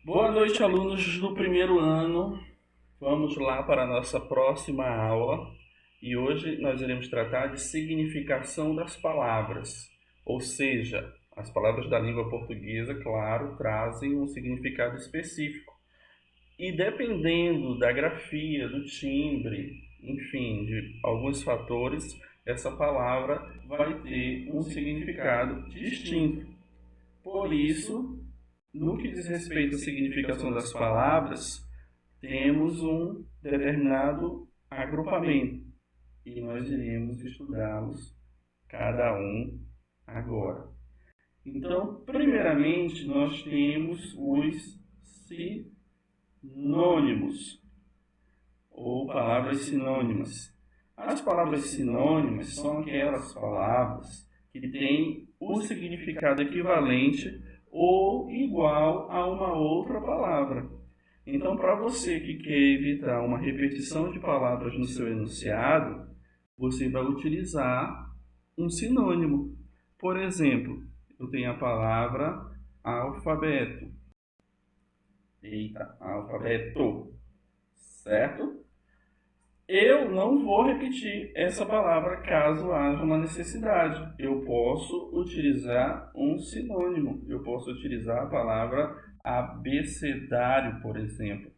Boa noite, alunos do primeiro ano. Vamos lá para a nossa próxima aula e hoje nós iremos tratar de significação das palavras, ou seja, as palavras da língua portuguesa, claro, trazem um significado específico e dependendo da grafia, do timbre, enfim, de alguns fatores, essa palavra vai ter um significado distinto. Por isso, no que diz respeito à significação das palavras, temos um determinado agrupamento e nós iremos estudá-los cada um agora. Então, primeiramente, nós temos os sinônimos ou palavras sinônimas. As palavras sinônimas são aquelas palavras que têm o significado equivalente ou igual a uma outra palavra. Então, para você que quer evitar uma repetição de palavras no seu enunciado, você vai utilizar um sinônimo. Por exemplo, eu tenho a palavra alfabeto. Alfabeto, certo? Eu não vou repetir essa palavra caso haja uma necessidade. Eu posso utilizar um sinônimo. Eu posso utilizar a palavra abecedário, por exemplo.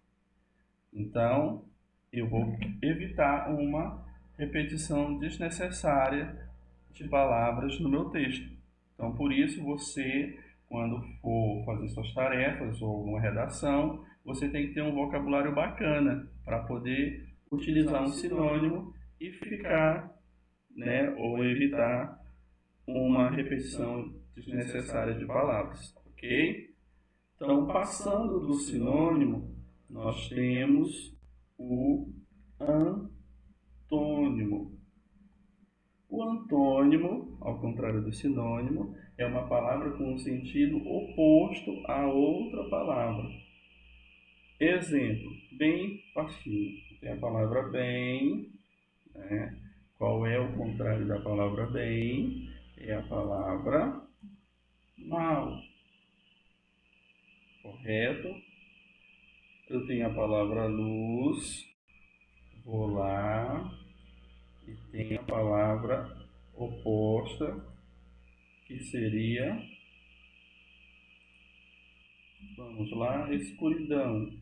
Então, eu vou evitar uma repetição desnecessária de palavras no meu texto. Então, por isso, você, quando for fazer suas tarefas ou uma redação, você tem que ter um vocabulário bacana para poder utilizar um sinônimo e ficar, ou evitar uma repetição desnecessária de palavras, ok? Então, passando do sinônimo, nós temos o antônimo. O antônimo, ao contrário do sinônimo, é uma palavra com um sentido oposto a outra palavra. Exemplo, bem facinho. Tem a palavra bem, né? Qual é o contrário da palavra bem? É a palavra mal. Correto? Eu tenho a palavra luz, vou lá e tem a palavra oposta, que seria, vamos lá, escuridão.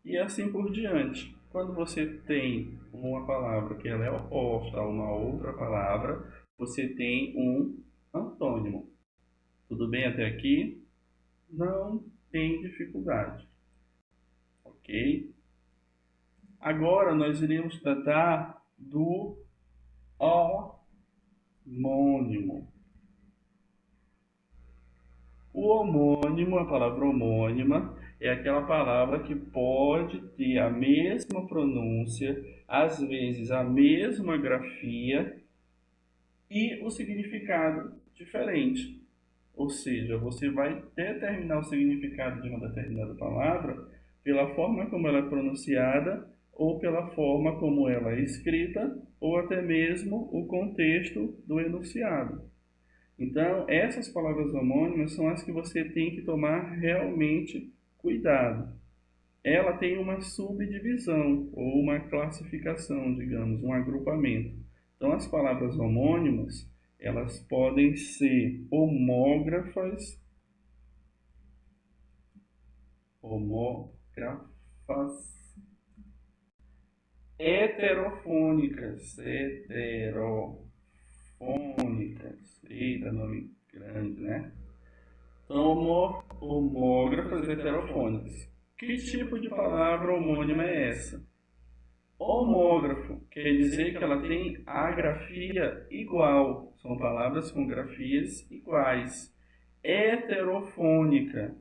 E assim por diante. Quando você tem uma palavra que ela é oposta a uma outra palavra, você tem um antônimo. Tudo bem até aqui? Não tem dificuldade. Ok? Agora nós iremos tratar do homônimo. O homônimo, a palavra homônima, é aquela palavra que pode ter a mesma pronúncia, às vezes a mesma grafia e o significado diferente. Ou seja, você vai determinar o significado de uma determinada palavra pela forma como ela é pronunciada ou pela forma como ela é escrita ou até mesmo o contexto do enunciado. Então, essas palavras homônimas são as que você tem que tomar realmente cuidado. Ela tem uma subdivisão ou uma classificação, digamos, um agrupamento. Então, as palavras homônimas, elas podem ser homógrafas, heterofônicas, eita, nome grande, né? Então, homógrafas heterofônicas. Que tipo de palavra homônima é essa? Homógrafo quer dizer que ela tem a grafia igual. São palavras com grafias iguais. Heterofônica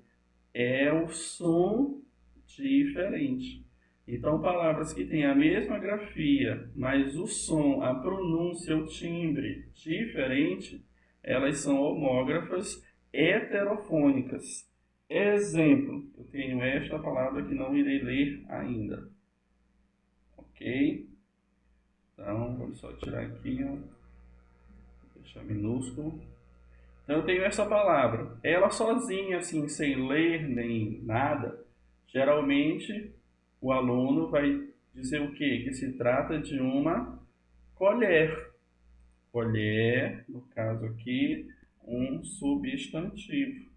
é o som diferente. Então, palavras que têm a mesma grafia, mas o som, a pronúncia, o timbre diferente, elas são homógrafas heterofônicas. Exemplo, eu tenho esta palavra que não irei ler ainda. Ok? Então, vamos só tirar aqui, deixar minúsculo. Então eu tenho essa palavra. Ela sozinha, assim, sem ler nem nada, geralmente o aluno vai dizer o quê? Que se trata de uma colher. Colher, no caso aqui, um substantivo.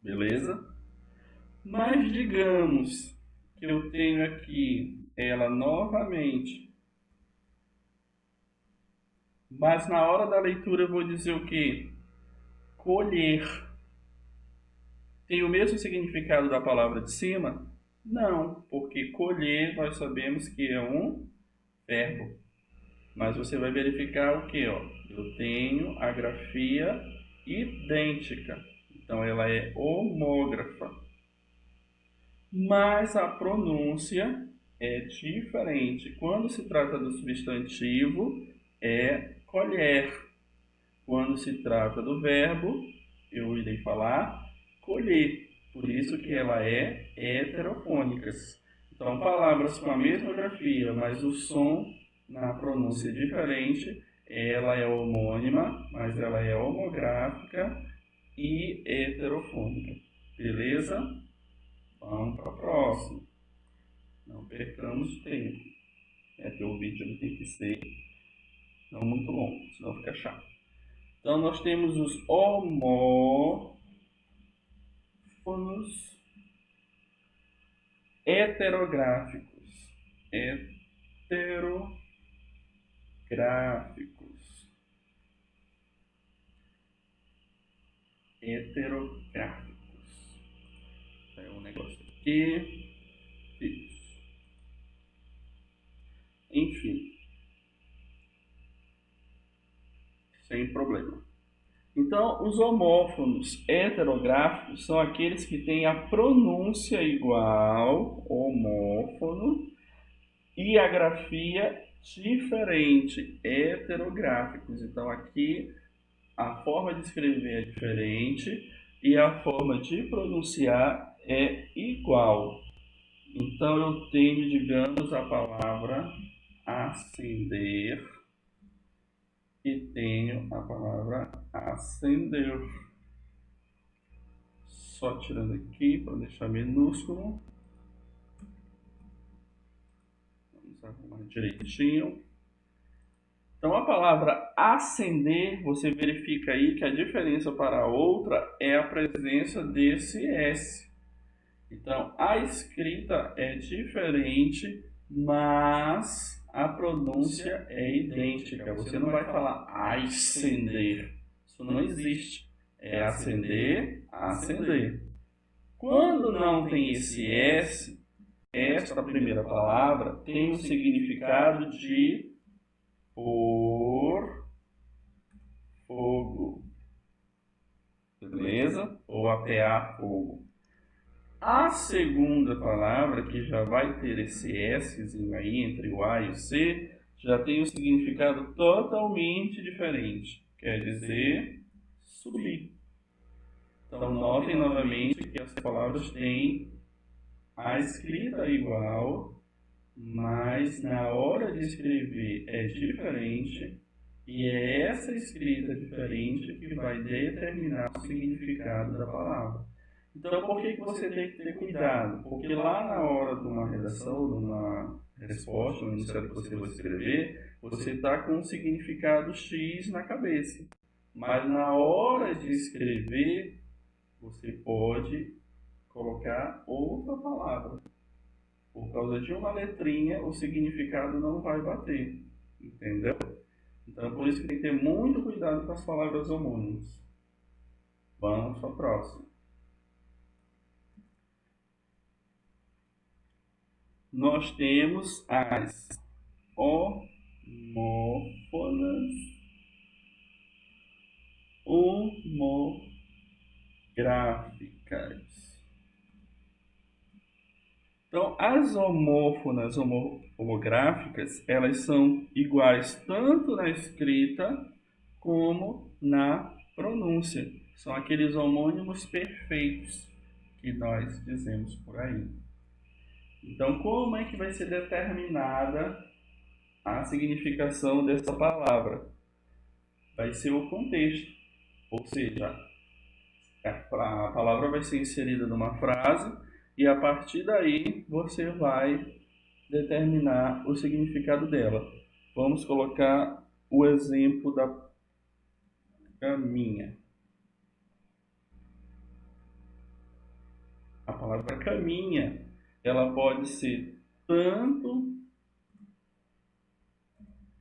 Beleza? Mas digamos que eu tenho aqui ela novamente, mas na hora da leitura eu vou dizer o quê? Colher. Tem o mesmo significado da palavra de cima? Não, porque colher nós sabemos que é um verbo. Mas você vai verificar o que? Ó? Eu tenho a grafia idêntica. Então ela é homógrafa. Mas a pronúncia é diferente. Quando se trata do substantivo, é colher. Quando se trata do verbo, eu irei falar colher. Por isso que ela é heterofônica. Então, palavras com a mesma grafia, mas o som na pronúncia é diferente, ela é homônima, mas ela é homográfica e heterofônica. Beleza? Vamos para a próxima. Não percamos tempo. É que o vídeo não tem que ser não muito longo, senão fica chato. Então nós temos os homófonos heterográficos. Heterográficos. É um negócio aqui. Isso. Enfim. Sem problema. Então, os homófonos heterográficos são aqueles que têm a pronúncia igual, homófono, e a grafia diferente, heterográficos. Então, aqui a forma de escrever é diferente e a forma de pronunciar é igual. Então, eu tenho, digamos, a palavra acender e tenho a palavra acender. Só tirando aqui para deixar minúsculo. Vamos arrumar direitinho. Então a palavra acender, você verifica aí que a diferença para a outra é a presença desse S. Então a escrita é diferente, mas a pronúncia é idêntica. Você não vai falar acender. Isso não existe. É acender, acender. Quando não tem esse S, esta primeira palavra tem o significado de por fogo. Beleza? Ou apear fogo. A segunda palavra, que já vai ter esse Szinho aí entre o A e o C, já tem um significado totalmente diferente. Quer dizer, subir. Então, notem novamente que as palavras têm a escrita igual, mas na hora de escrever é diferente, e é essa escrita diferente que vai determinar o significado da palavra. Então, por que você tem que ter cuidado? Porque lá na hora de uma redação, de uma resposta, no enunciado que você vai escrever, você está com um significado X na cabeça. Mas na hora de escrever, você pode colocar outra palavra. Por causa de uma letrinha, o significado não vai bater. Entendeu? Então, por isso que tem que ter muito cuidado com as palavras homônimas. Vamos para a próxima. Nós temos as homófonas homográficas. Então, as homófonas homográficas, elas são iguais tanto na escrita como na pronúncia. São aqueles homônimos perfeitos que nós dizemos por aí. Então, como é que vai ser determinada a significação dessa palavra? Vai ser o contexto. Ou seja, a palavra vai ser inserida numa frase e a partir daí você vai determinar o significado dela. Vamos colocar o exemplo da caminha. A palavra caminha, ela pode ser tanto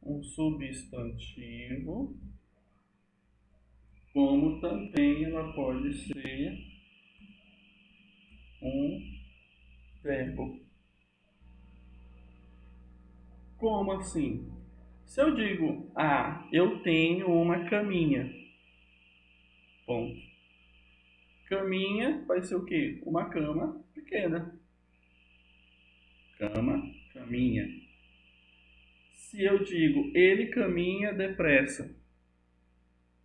um substantivo, como também ela pode ser um verbo. Como assim? Se eu digo, eu tenho uma caminha. Ponto. Caminha vai ser o quê? Uma cama pequena. Cama, caminha. Se eu digo, ele caminha depressa,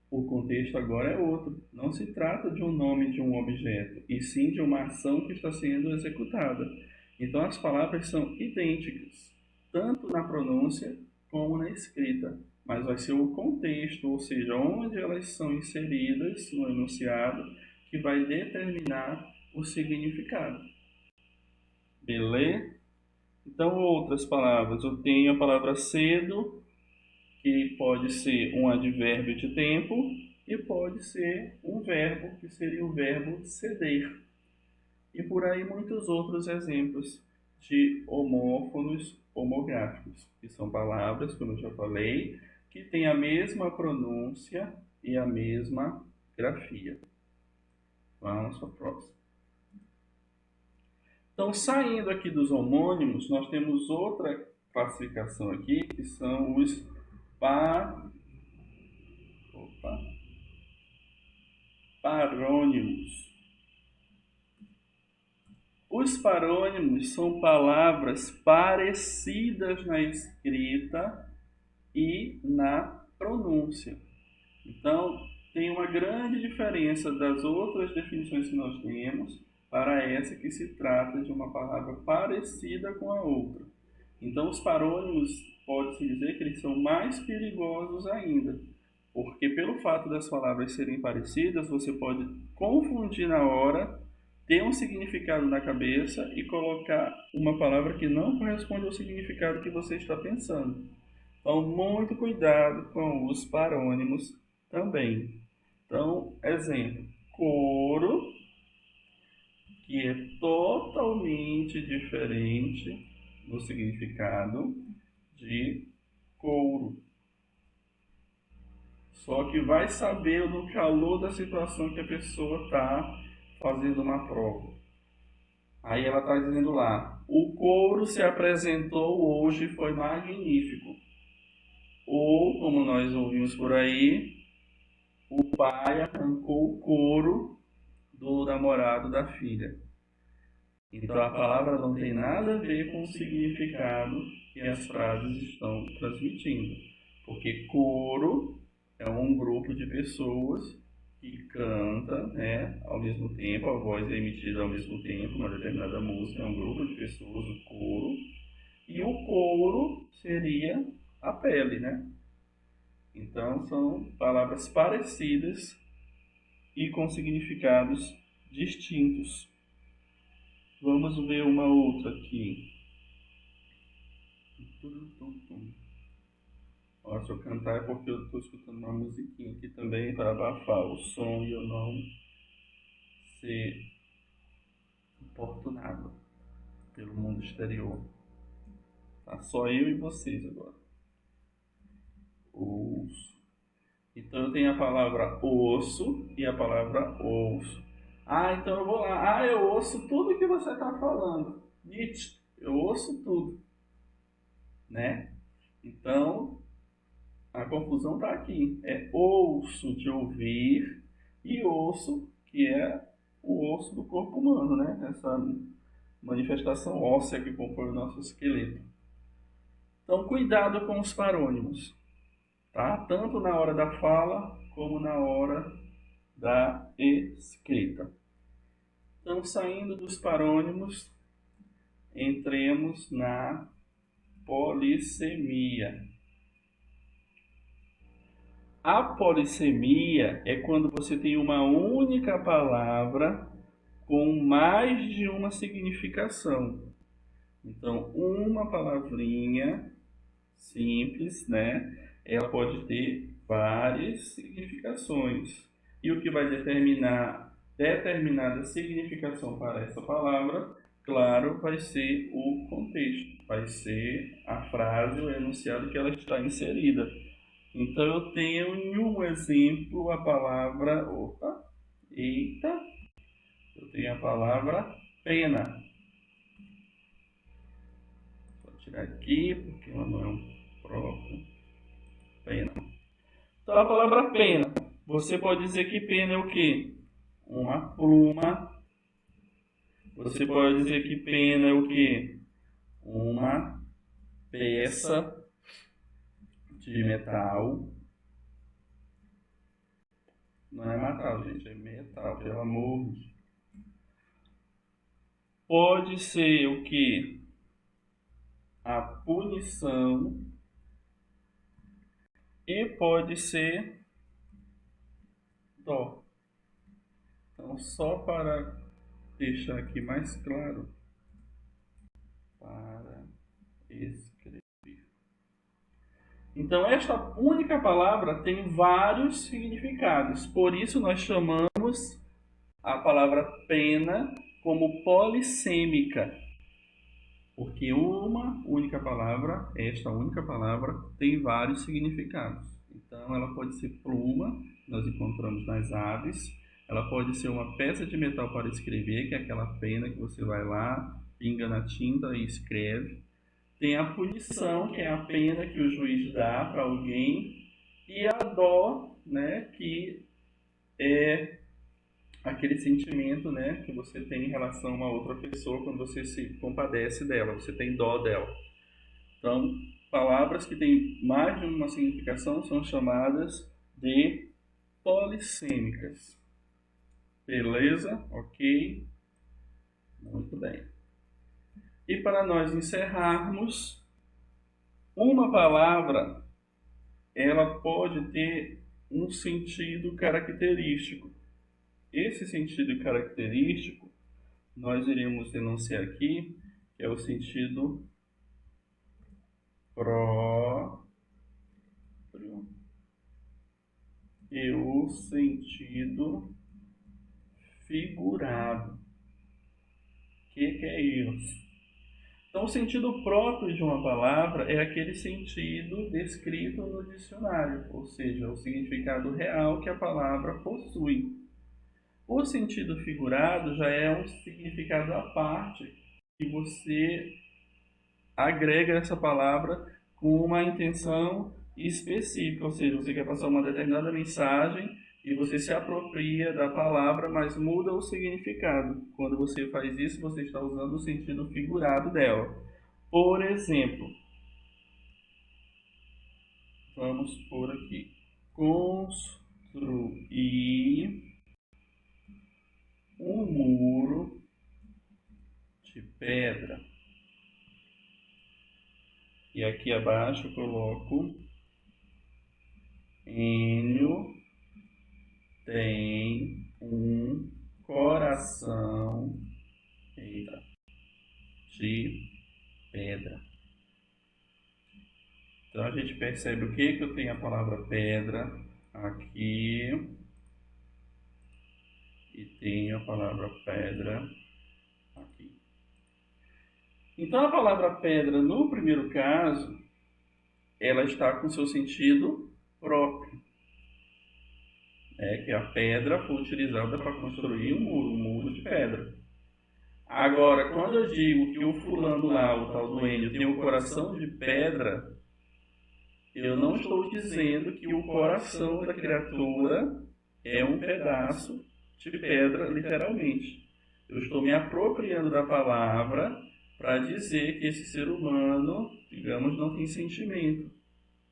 o contexto agora é outro. Não se trata de um nome de um objeto, e sim de uma ação que está sendo executada. Então as palavras são idênticas, tanto na pronúncia como na escrita, mas vai ser o contexto, ou seja, onde elas são inseridas no enunciado, que vai determinar o significado. Beleza? Então, outras palavras. Eu tenho a palavra cedo, que pode ser um advérbio de tempo, e pode ser um verbo, que seria o verbo ceder. E por aí muitos outros exemplos de homófonos homográficos, que são palavras, como eu já falei, que têm a mesma pronúncia e a mesma grafia. Vamos para a próxima. Então, saindo aqui dos homônimos, nós temos outra classificação aqui, que são os parônimos. Os parônimos são palavras parecidas na escrita e na pronúncia. Então, tem uma grande diferença das outras definições que nós temos para essa, que se trata de uma palavra parecida com a outra. Então, os parônimos, pode-se dizer que eles são mais perigosos ainda, porque pelo fato das palavras serem parecidas, você pode confundir na hora, ter um significado na cabeça e colocar uma palavra que não corresponde ao significado que você está pensando. Então, muito cuidado com os parônimos também. Então, exemplo, couro, que é totalmente diferente no significado de couro. Só que vai saber no calor da situação que a pessoa está fazendo uma prova. Aí ela está dizendo lá, o couro se apresentou hoje, foi magnífico. Ou, como nós ouvimos por aí, o pai arrancou o couro do namorado da filha. Então a palavra não tem nada a ver com o significado que as frases estão transmitindo. Porque coro é um grupo de pessoas que canta, né, ao mesmo tempo, a voz é emitida ao mesmo tempo, uma determinada música, é um grupo de pessoas, o coro. E o couro seria a pele, né? Então são palavras parecidas e com significados distintos. Vamos ver uma outra aqui. Ó, se eu cantar é porque eu estou escutando uma musiquinha aqui também para abafar o som e eu não ser importunado pelo mundo exterior. Tá só eu e vocês agora. Osso. Então eu tenho a palavra osso e a palavra ouço. Então eu vou lá. Eu ouço tudo que você está falando. Nietzsche, eu ouço tudo. Né? Então, a confusão está aqui. É ouço de ouvir e osso, que é o osso do corpo humano, né? Essa manifestação óssea que compõe o nosso esqueleto. Então, cuidado com os parônimos, tá? Tanto na hora da fala como na hora da escrita. Então, saindo dos parônimos, entremos na polissemia. A polissemia é quando você tem uma única palavra com mais de uma significação. Então, uma palavrinha simples, né? Ela pode ter várias significações. E o que vai determinar determinada significação para essa palavra, claro, vai ser o contexto, vai ser a frase, o enunciado que ela está inserida. Então eu tenho em um exemplo a palavra, eu tenho a palavra pena. Vou tirar aqui porque ela não é um próprio pena. Então a palavra pena, você pode dizer que pena é o quê? Uma pluma. Você pode dizer que pena é o quê? Uma peça de metal. Não é metal, gente, é metal, pelo amor de Deus. Pode ser o que? A punição. E pode ser dó. Então, só para deixar aqui mais claro, para escrever. Então, esta única palavra tem vários significados. Por isso, nós chamamos a palavra pena como polissêmica. Porque uma única palavra, esta única palavra, tem vários significados. Então, ela pode ser pluma, nós encontramos nas aves. Ela pode ser uma peça de metal para escrever, que é aquela pena que você vai lá, pinga na tinta e escreve. Tem a punição, que é a pena que o juiz dá para alguém. E a dó, né, que é aquele sentimento, né, que você tem em relação a uma outra pessoa quando você se compadece dela, você tem dó dela. Então, palavras que têm mais de uma significação são chamadas de polissêmicas. Beleza? Ok? Muito bem. E para nós encerrarmos, uma palavra, ela pode ter um sentido característico. Esse sentido característico, nós iremos enunciar aqui, que é o sentido próprio e o sentido figurado. O que é isso? Então, o sentido próprio de uma palavra é aquele sentido descrito no dicionário, ou seja, o significado real que a palavra possui. O sentido figurado já é um significado à parte que você agrega essa palavra com uma intenção específica, ou seja, você quer passar uma determinada mensagem e você se apropria da palavra, mas muda o significado. Quando você faz isso, você está usando o sentido figurado dela. Por exemplo, vamos por aqui, construir um muro de pedra. E aqui abaixo eu coloco Enio tem um coração de pedra. Então a gente percebe o que eu tenho a palavra pedra aqui e tenho a palavra pedra aqui. Então a palavra pedra, no primeiro caso, ela está com seu sentido próprio. Que a pedra foi utilizada para construir um muro de pedra. Agora, quando eu digo que o fulano lá, o tal do Enio, tem um coração de pedra, eu não estou dizendo que o coração da criatura é um pedaço de pedra, literalmente. Eu estou me apropriando da palavra para dizer que esse ser humano, digamos, não tem sentimento.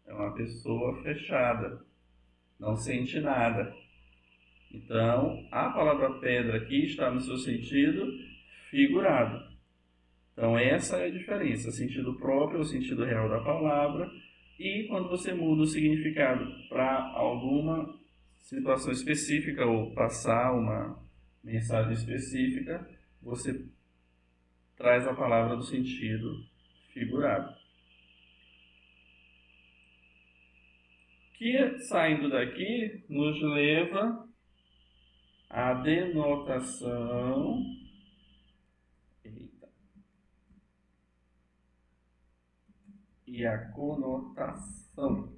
É uma pessoa fechada, não sente nada. Então, a palavra pedra aqui está no seu sentido figurado. Então, essa é a diferença. O sentido próprio é o sentido real da palavra E quando você muda o significado para alguma situação específica ou passar uma mensagem específica, você traz a palavra no sentido figurado. Que, saindo daqui, nos leva à denotação e à conotação,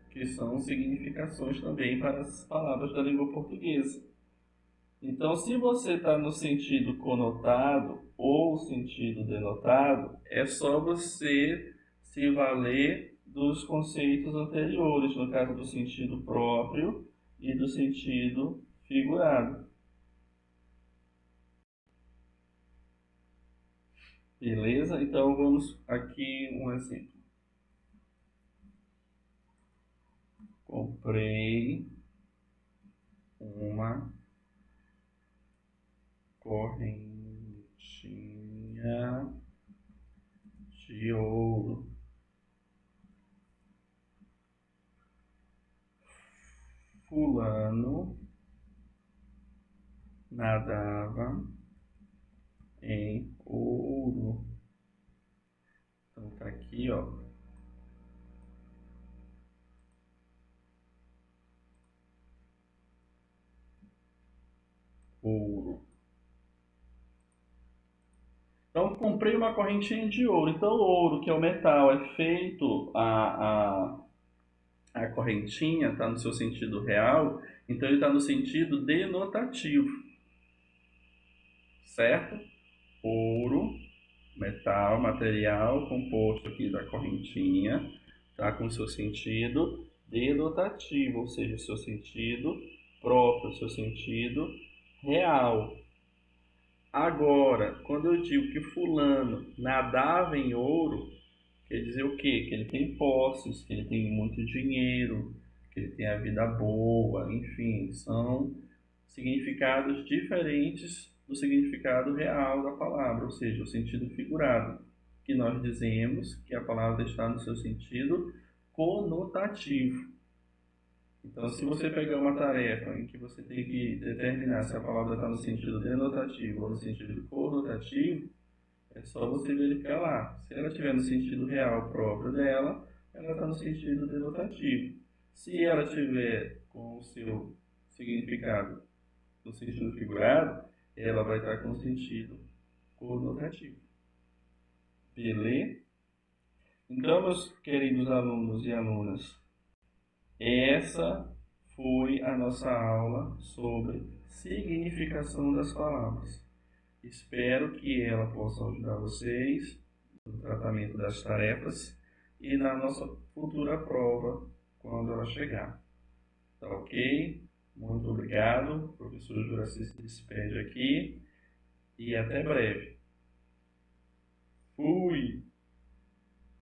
que são significações também para as palavras da língua portuguesa. Então, se você está no sentido conotado ou sentido denotado, é só você se valer dos conceitos anteriores, no caso do sentido próprio e do sentido figurado. Beleza? Então, vamos aqui um exemplo. Comprei uma correntinha de ouro. Fulano nadava em ouro. Então tá aqui, ó. Ouro. Então comprei uma correntinha de ouro. Então o ouro, que é o metal, é feito a correntinha está no seu sentido real, então ele está no sentido denotativo, certo? Ouro, metal, material composto aqui da correntinha, está com o seu sentido denotativo, ou seja, o seu sentido próprio, o seu sentido real. Agora, quando eu digo que fulano nadava em ouro, quer dizer o quê? Que ele tem posses, que ele tem muito dinheiro, que ele tem a vida boa, enfim, são significados diferentes do significado real da palavra, ou seja, o sentido figurado, que nós dizemos que a palavra está no seu sentido conotativo. Então, se você pegar uma tarefa em que você tem que determinar se a palavra está no sentido denotativo ou no sentido conotativo, é só você verificar lá. Se ela estiver no sentido real próprio dela, ela está no sentido denotativo. Se ela estiver com o seu significado no sentido figurado, ela vai estar com o sentido conotativo. Beleza? Então, meus queridos alunos e alunas, essa foi a nossa aula sobre significação das palavras. Espero que ela possa ajudar vocês no tratamento das tarefas e na nossa futura prova quando ela chegar. Tá ok? Muito obrigado. O professor Juraci se despede aqui e até breve. Fui!